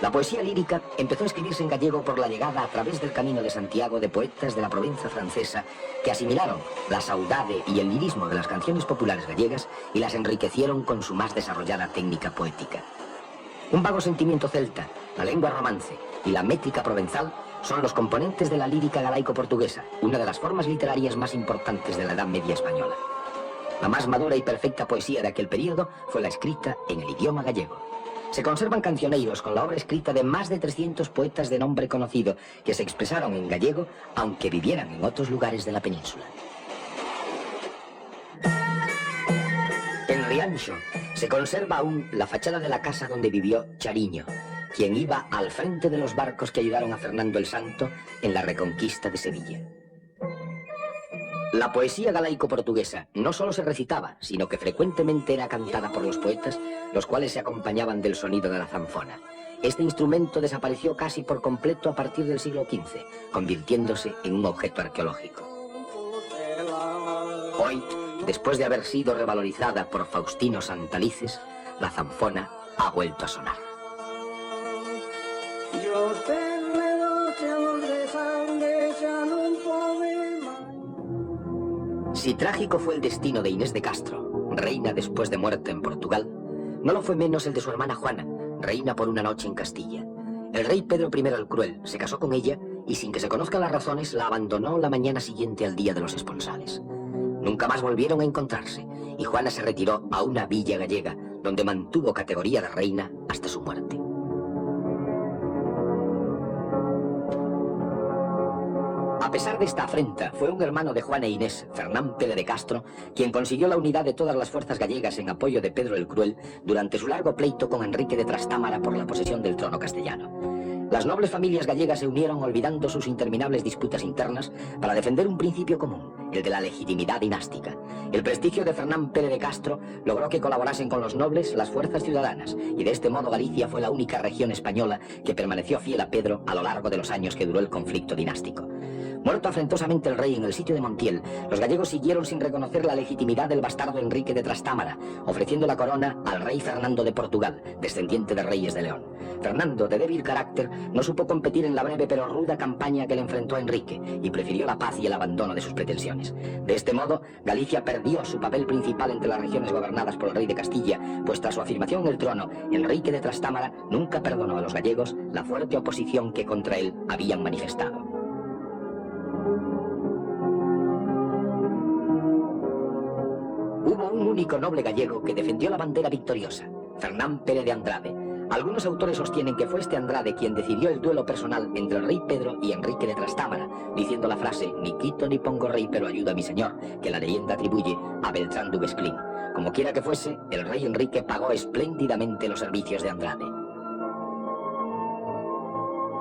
La poesía lírica empezó a escribirse en gallego por la llegada a través del Camino de Santiago de poetas de la Provenza francesa que asimilaron la saudade y el lirismo de las canciones populares gallegas y las enriquecieron con su más desarrollada técnica poética. Un vago sentimiento celta, la lengua romance y la métrica provenzal son los componentes de la lírica galaico-portuguesa, una de las formas literarias más importantes de la Edad Media española. La más madura y perfecta poesía de aquel periodo fue la escrita en el idioma gallego. Se conservan cancioneiros con la obra escrita de más de 300 poetas de nombre conocido que se expresaron en gallego, aunque vivieran en otros lugares de la península. En Rianxo se conserva aún la fachada de la casa donde vivió Chariño, quien iba al frente de los barcos que ayudaron a Fernando el Santo en la reconquista de Sevilla. La poesía galaico-portuguesa no solo se recitaba, sino que frecuentemente era cantada por los poetas, los cuales se acompañaban del sonido de la zanfona. Este instrumento desapareció casi por completo a partir del siglo XV, convirtiéndose en un objeto arqueológico. Hoy, después de haber sido revalorizada por Faustino Santalices, la zanfona ha vuelto a sonar. Si trágico fue el destino de Inés de Castro, reina después de muerte en Portugal, no lo fue menos el de su hermana Juana, reina por una noche en Castilla. El rey Pedro I el Cruel se casó con ella y sin que se conozcan las razones la abandonó la mañana siguiente al día de los esponsales. Nunca más volvieron a encontrarse y Juana se retiró a una villa gallega donde mantuvo categoría de reina hasta su muerte. A pesar de esta afrenta, fue un hermano de Juana e Inés, Fernán Pérez de Castro, quien consiguió la unidad de todas las fuerzas gallegas en apoyo de Pedro el Cruel durante su largo pleito con Enrique de Trastámara por la posesión del trono castellano. Las nobles familias gallegas se unieron olvidando sus interminables disputas internas para defender un principio común, el de la legitimidad dinástica. El prestigio de Fernán Pérez de Castro logró que colaborasen con los nobles las fuerzas ciudadanas, y de este modo Galicia fue la única región española que permaneció fiel a Pedro a lo largo de los años que duró el conflicto dinástico. Muerto afrentosamente el rey en el sitio de Montiel, los gallegos siguieron sin reconocer la legitimidad del bastardo Enrique de Trastámara, ofreciendo la corona al rey Fernando de Portugal, descendiente de reyes de León. Fernando, de débil carácter, no supo competir en la breve pero ruda campaña que le enfrentó a Enrique y prefirió la paz y el abandono de sus pretensiones. De este modo, Galicia perdió su papel principal entre las regiones gobernadas por el rey de Castilla, pues tras su afirmación en el trono, Enrique de Trastámara nunca perdonó a los gallegos la fuerte oposición que contra él habían manifestado. Hubo un único noble gallego que defendió la bandera victoriosa, Fernán Pérez de Andrade. Algunos autores sostienen que fue este Andrade quien decidió el duelo personal entre el rey Pedro y Enrique de Trastámara, diciendo la frase «Ni quito ni pongo rey, pero ayuda a mi señor», que la leyenda atribuye a Beltrán du Guesclin. Como quiera que fuese, el rey Enrique pagó espléndidamente los servicios de Andrade.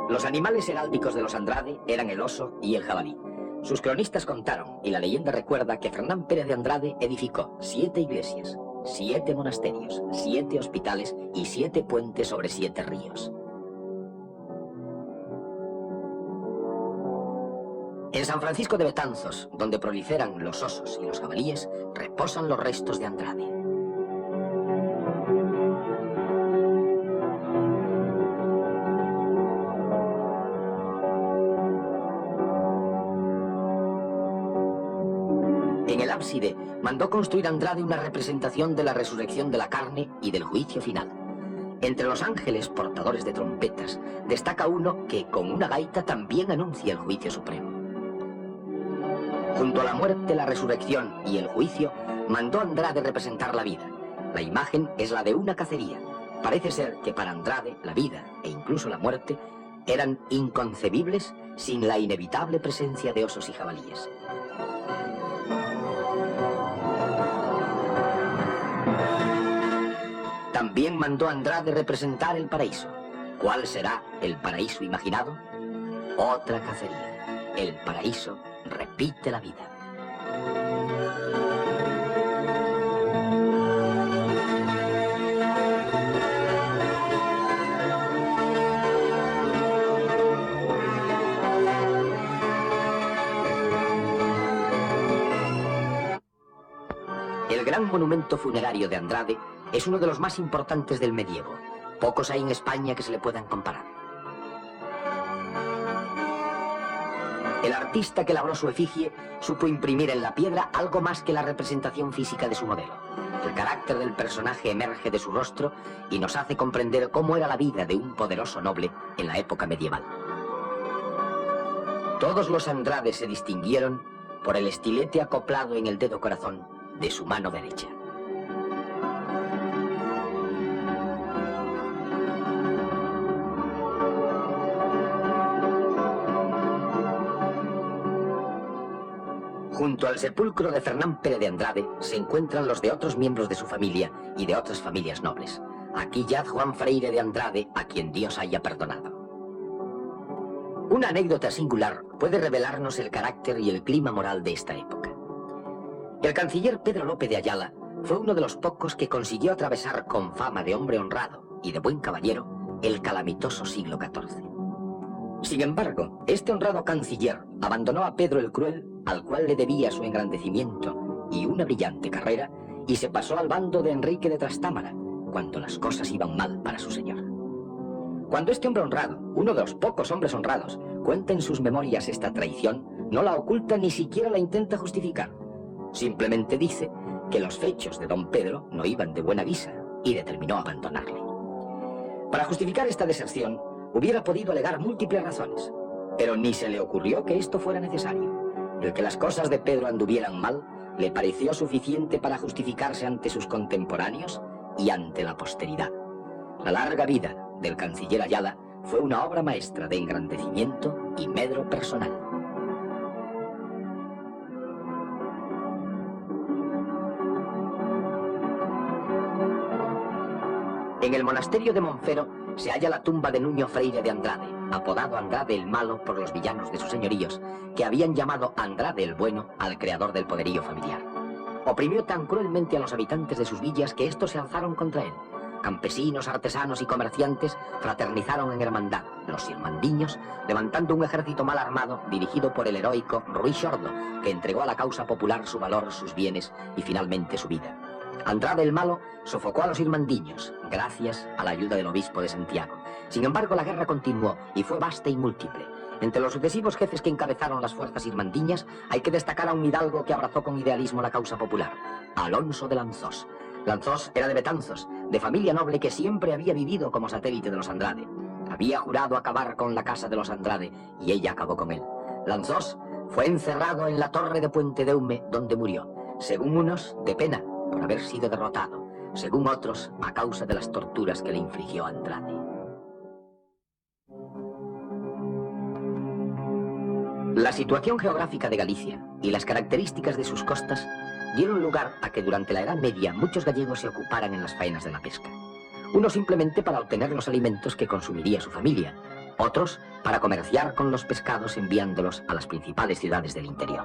Los animales heráldicos de los Andrade eran el oso y el jabalí. Sus cronistas contaron, y la leyenda recuerda, que Fernán Pérez de Andrade edificó 7 iglesias, 7 monasterios, 7 hospitales y 7 puentes sobre 7 ríos. En San Francisco de Betanzos, donde proliferan los osos y los jabalíes, reposan los restos de Andrade. En el ábside mandó construir Andrade una representación de la resurrección de la carne y del juicio final. Entre los ángeles portadores de trompetas destaca uno que con una gaita también anuncia el juicio supremo. Junto a la muerte, la resurrección y el juicio mandó Andrade representar la vida. La imagen es la de una cacería. Parece ser que para Andrade la vida e incluso la muerte eran inconcebibles sin la inevitable presencia de osos y jabalíes. También mandó Andrade representar el paraíso. ¿Cuál será el paraíso imaginado? Otra cacería. El paraíso repite la vida. El gran monumento funerario de Andrade es uno de los más importantes del medievo. Pocos hay en España que se le puedan comparar. El artista que labró su efigie supo imprimir en la piedra algo más que la representación física de su modelo. El carácter del personaje emerge de su rostro y nos hace comprender cómo era la vida de un poderoso noble en la época medieval. Todos los Andrades se distinguieron por el estilete acoplado en el dedo corazón de su mano derecha. Junto al sepulcro de Fernán Pérez de Andrade se encuentran los de otros miembros de su familia y de otras familias nobles. Aquí yaz Juan Freire de Andrade, a quien Dios haya perdonado. Una anécdota singular puede revelarnos el carácter y el clima moral de esta época. El canciller Pedro López de Ayala fue uno de los pocos que consiguió atravesar con fama de hombre honrado y de buen caballero el calamitoso siglo XIV. Sin embargo, este honrado canciller abandonó a Pedro el Cruel, al cual le debía su engrandecimiento y una brillante carrera, y se pasó al bando de Enrique de Trastámara, cuando las cosas iban mal para su señor. Cuando este hombre honrado, uno de los pocos hombres honrados, cuenta en sus memorias esta traición, no la oculta ni siquiera la intenta justificar. Simplemente dice que los fechos de don Pedro no iban de buena guisa y determinó abandonarle. Para justificar esta deserción, hubiera podido alegar múltiples razones, pero ni se le ocurrió que esto fuera necesario. El que las cosas de Pedro anduvieran mal le pareció suficiente para justificarse ante sus contemporáneos y ante la posteridad. La larga vida del canciller Ayala fue una obra maestra de engrandecimiento y medro personal. En el monasterio de Monfero se halla la tumba de Nuño Freire de Andrade, apodado Andrade el Malo por los villanos de sus señoríos, que habían llamado Andrade el Bueno al creador del poderío familiar. Oprimió tan cruelmente a los habitantes de sus villas que estos se alzaron contra él. Campesinos, artesanos y comerciantes fraternizaron en hermandad, los irmandiños, levantando un ejército mal armado dirigido por el heroico Ruy Xordo, que entregó a la causa popular su valor, sus bienes y finalmente su vida. Andrade el Malo sofocó a los irmandiños, gracias a la ayuda del obispo de Santiago. Sin embargo, la guerra continuó y fue vasta y múltiple. Entre los sucesivos jefes que encabezaron las fuerzas irmandiñas, hay que destacar a un hidalgo que abrazó con idealismo la causa popular, Alonso de Lanzós. Lanzós era de Betanzos, de familia noble que siempre había vivido como satélite de los Andrade. Había jurado acabar con la casa de los Andrade y ella acabó con él. Lanzós fue encerrado en la torre de Puente de Hume, donde murió, según unos, de pena por haber sido derrotado, según otros, a causa de las torturas que le infligió Andrade. La situación geográfica de Galicia y las características de sus costas dieron lugar a que durante la Edad Media muchos gallegos se ocuparan en las faenas de la pesca. Unos simplemente para obtener los alimentos que consumiría su familia, otros para comerciar con los pescados enviándolos a las principales ciudades del interior.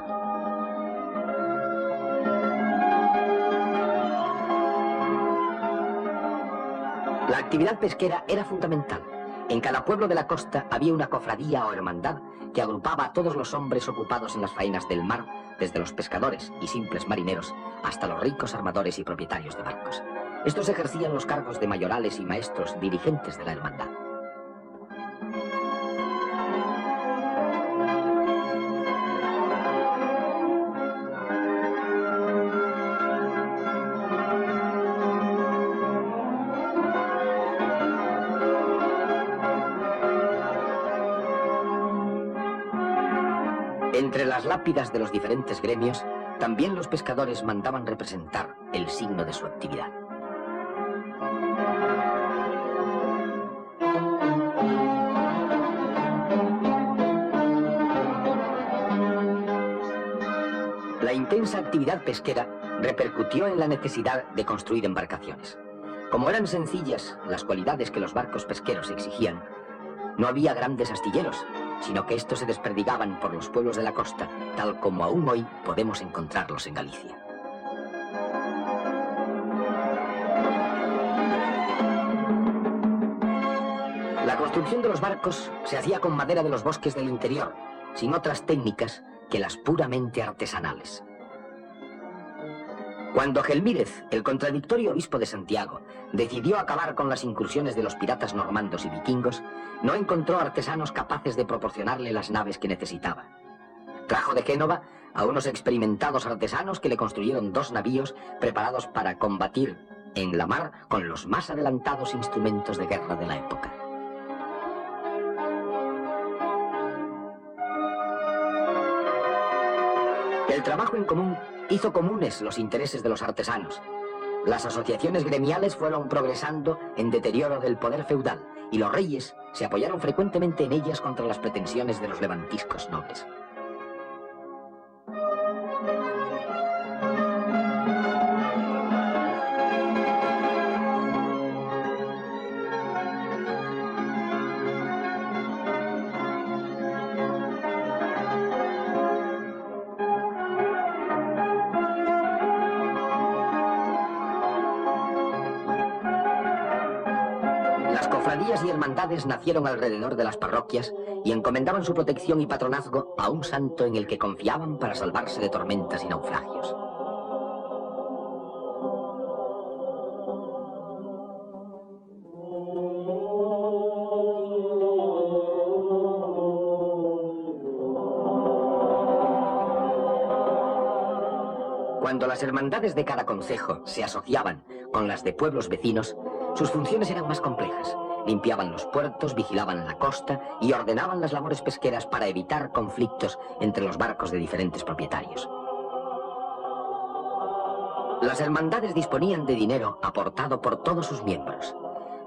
La actividad pesquera era fundamental. En cada pueblo de la costa había una cofradía o hermandad que agrupaba a todos los hombres ocupados en las faenas del mar, desde los pescadores y simples marineros hasta los ricos armadores y propietarios de barcos. Estos ejercían los cargos de mayorales y maestros dirigentes de la hermandad. Entre las lápidas de los diferentes gremios, también los pescadores mandaban representar el signo de su actividad. La intensa actividad pesquera repercutió en la necesidad de construir embarcaciones. Como eran sencillas las cualidades que los barcos pesqueros exigían, no había grandes astilleros, sino que estos se desperdigaban por los pueblos de la costa, tal como aún hoy podemos encontrarlos en Galicia. La construcción de los barcos se hacía con madera de los bosques del interior, sin otras técnicas que las puramente artesanales. Cuando Gelmírez, el contradictorio obispo de Santiago, decidió acabar con las incursiones de los piratas normandos y vikingos, no encontró artesanos capaces de proporcionarle las naves que necesitaba. Trajo de Génova a unos experimentados artesanos que le construyeron 2 navíos preparados para combatir en la mar con los más adelantados instrumentos de guerra de la época. El trabajo en común hizo comunes los intereses de los artesanos. Las asociaciones gremiales fueron progresando en deterioro del poder feudal y los reyes se apoyaron frecuentemente en ellas contra las pretensiones de los levantiscos nobles. Las cofradías y hermandades nacieron alrededor de las parroquias y encomendaban su protección y patronazgo a un santo en el que confiaban para salvarse de tormentas y naufragios. Cuando las hermandades de cada concejo se asociaban con las de pueblos vecinos, sus funciones eran más complejas. Limpiaban los puertos, vigilaban la costa y ordenaban las labores pesqueras para evitar conflictos entre los barcos de diferentes propietarios. Las hermandades disponían de dinero aportado por todos sus miembros.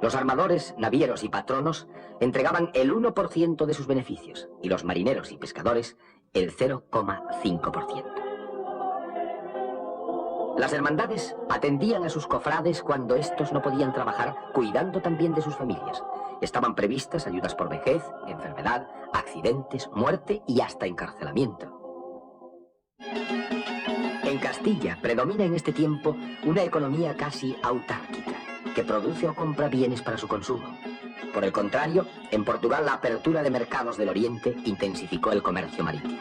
Los armadores, navieros y patronos entregaban el 1% de sus beneficios y los marineros y pescadores el 0,5%. Las hermandades atendían a sus cofrades cuando estos no podían trabajar, cuidando también de sus familias. Estaban previstas ayudas por vejez, enfermedad, accidentes, muerte y hasta encarcelamiento. En Castilla predomina en este tiempo una economía casi autárquica, que produce o compra bienes para su consumo. Por el contrario, en Portugal la apertura de mercados del Oriente intensificó el comercio marítimo.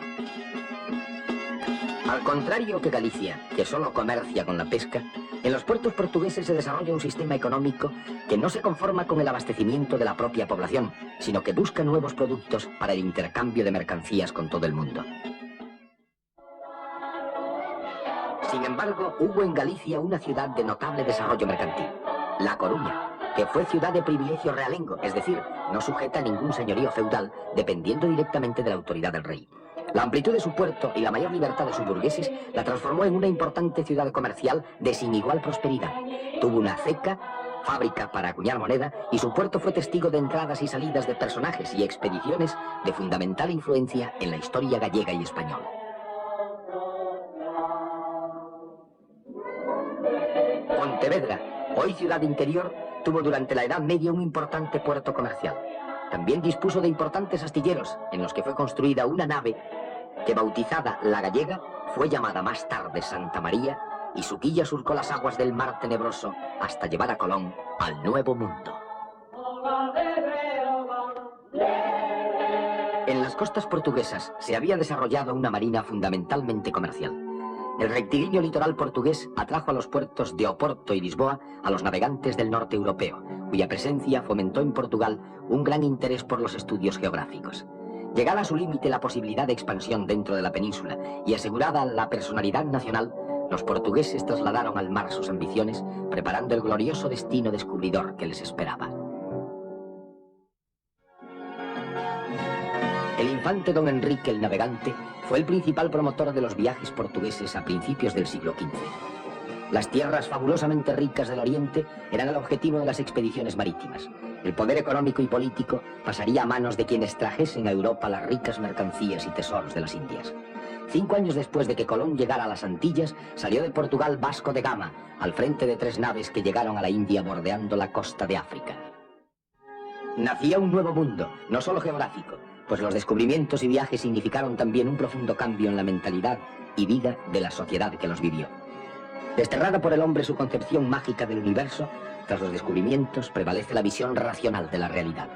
Al contrario que Galicia, que solo comercia con la pesca, En los puertos portugueses se desarrolla un sistema económico que no se conforma con el abastecimiento de la propia población, sino que busca nuevos productos para el intercambio de mercancías con todo el mundo. Sin embargo, hubo en Galicia una ciudad de notable desarrollo mercantil, La Coruña, que fue ciudad de privilegio realengo, es decir, no sujeta a ningún señorío feudal, dependiendo directamente de la autoridad del rey. La amplitud de su puerto y la mayor libertad de sus burgueses la transformó en una importante ciudad comercial de sin igual prosperidad. Tuvo una ceca, fábrica para acuñar moneda, y su puerto fue testigo de entradas y salidas de personajes y expediciones de fundamental influencia en la historia gallega y española. Pontevedra, hoy ciudad interior, tuvo durante la Edad Media un importante puerto comercial. También dispuso de importantes astilleros, en los que fue construida una nave que, bautizada La Gallega, fue llamada más tarde Santa María, y su quilla surcó las aguas del mar tenebroso hasta llevar a Colón al Nuevo Mundo. En las costas portuguesas se había desarrollado una marina fundamentalmente comercial. El rectilíneo litoral portugués atrajo a los puertos de Oporto y Lisboa a los navegantes del norte europeo, cuya presencia fomentó en Portugal un gran interés por los estudios geográficos. Llegada a su límite la posibilidad de expansión dentro de la península y asegurada la personalidad nacional, los portugueses trasladaron al mar sus ambiciones, preparando el glorioso destino descubridor que les esperaba. El infante don Enrique el Navegante fue el principal promotor de los viajes portugueses a principios del siglo XV. Las tierras fabulosamente ricas del Oriente eran el objetivo de las expediciones marítimas. El poder económico y político pasaría a manos de quienes trajesen a Europa las ricas mercancías y tesoros de las Indias. 5 años después de que Colón llegara a las Antillas, salió de Portugal Vasco de Gama, al frente de 3 naves que llegaron a la India bordeando la costa de África. Nacía un nuevo mundo, no solo geográfico, pues los descubrimientos y viajes significaron también un profundo cambio en la mentalidad y vida de la sociedad que los vivió. Desterrada por el hombre su concepción mágica del universo, tras los descubrimientos prevalece la visión racional de la realidad.